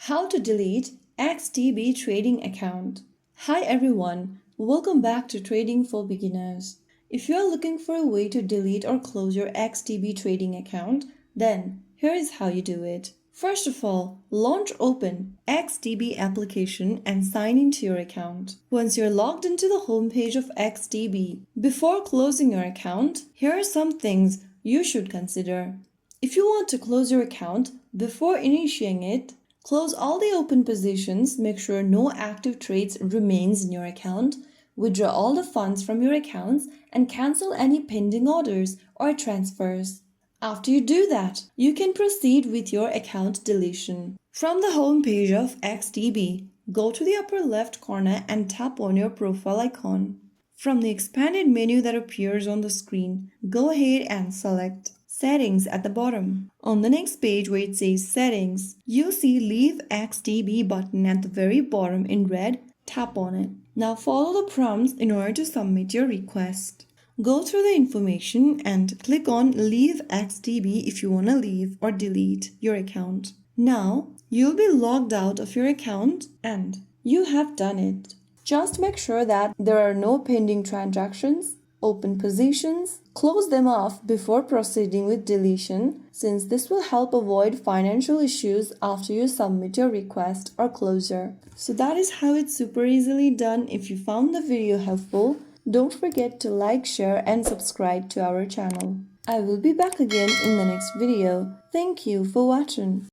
How to delete XTB trading account. Hi everyone, welcome back to Trading for Beginners. If you are looking for a way to delete or close your XTB trading account, then here is how you do it. First of all, launch open XTB application and sign into your account. Once you're logged into the homepage of XTB, before closing your account, here are some things you should consider. If you want to close your account before initiating it, close all the open positions, make sure no active trades remains in your account, withdraw all the funds from your accounts, and cancel any pending orders or transfers. After you do that, you can proceed with your account deletion. From the home page of XTB, go to the upper left corner and tap on your profile icon. From the expanded menu that appears on the screen, go ahead and select Settings at the bottom. On the next page where it says Settings, you'll see Leave XTB button at the very bottom in red. Tap on it. Now follow the prompts in order to submit your request. Go through the information and click on Leave XTB if you want to leave or delete your account. Now you'll be logged out of your account and you have done it. Just make sure that there are no pending transactions, open positions. Close them off before proceeding with deletion, since this will help avoid financial issues after you submit your request or closure. So that is how it's super easily done. If you found the video helpful, don't forget to like, share and subscribe to our channel. I will be back again in the next video. Thank you for watching.